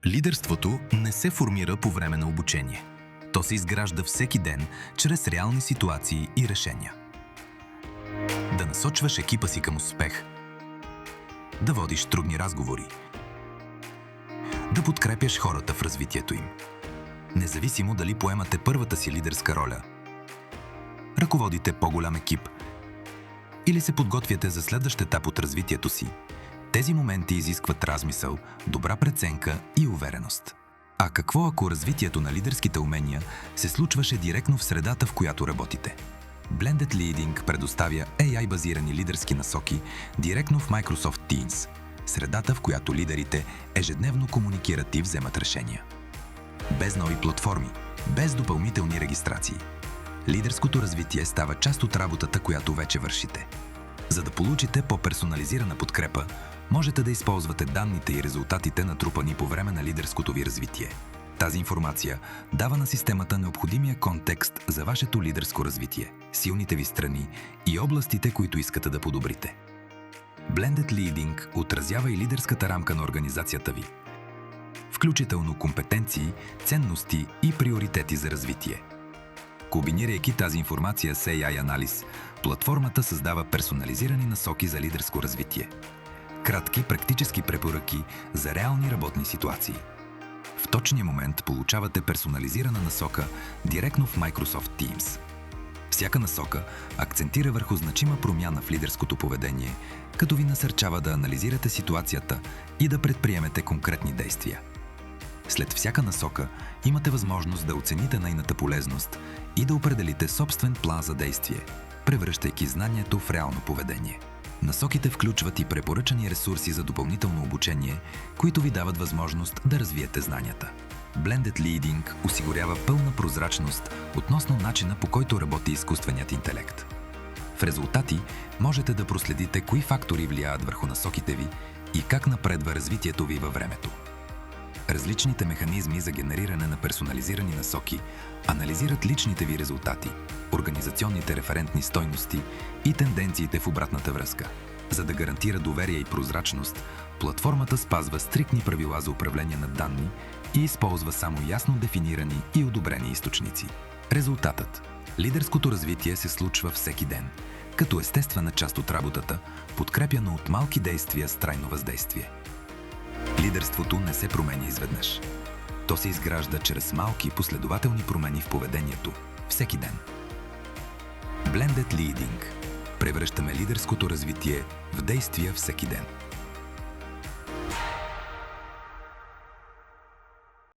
Лидерството не се формира по време на обучение. То се изгражда всеки ден чрез реални ситуации и решения. Да насочваш екипа си към успех, да водиш трудни разговори, да подкрепяш хората в развитието им. Независимо дали поемате първата си лидерска роля, ръководите по-голям екип или се подготвяте за следващ етап от развитието си, тези моменти изискват размисъл, добра преценка и увереност. А какво ако развитието на лидерските умения се случваше директно в средата, в която работите? Blended Leading предоставя AI-базирани лидерски насоки директно в Microsoft Teams, средата, в която лидерите ежедневно комуникират и вземат решения. Без нови платформи, без допълнителни регистрации. Лидерското развитие става част от работата, която вече вършите. За да получите по-персонализирана подкрепа, можете да използвате данните и резултатите, натрупани по време на лидерското ви развитие. Тази информация дава на системата необходимия контекст за вашето лидерско развитие, силните ви страни и областите, които искате да подобрите. Blended Leading отразява и лидерската рамка на организацията ви, включително компетенции, ценности и приоритети за развитие. Комбинирайки тази информация с AI анализ, платформата създава персонализирани насоки за лидерско развитие. Кратки практически препоръки за реални работни ситуации. В точния момент получавате персонализирана насока директно в Microsoft Teams. Всяка насока акцентира върху значима промяна в лидерското поведение, като ви насърчава да анализирате ситуацията и да предприемете конкретни действия. След всяка насока имате възможност да оцените нейната полезност и да определите собствен план за действие, превръщайки знанието в реално поведение. Насоките включват и препоръчани ресурси за допълнително обучение, които ви дават възможност да развиете знанията. Blended Leading осигурява пълна прозрачност относно начина, по който работи изкуственият интелект. В резултати можете да проследите кои фактори влияят върху насоките ви и как напредва развитието ви във времето. Различните механизми за генериране на персонализирани насоки анализират личните ви резултати, организационните референтни стойности и тенденциите в обратната връзка. За да гарантира доверие и прозрачност, платформата спазва стриктни правила за управление на данни и използва само ясно дефинирани и одобрени източници. Резултатът – лидерското развитие се случва всеки ден, като естествена част от работата, подкрепяно от малки действия с трайно въздействие. Лидерството не се променя изведнъж. То се изгражда чрез малки последователни промени в поведението всеки ден. Blended Leading. Превръщаме лидерското развитие в действия всеки ден.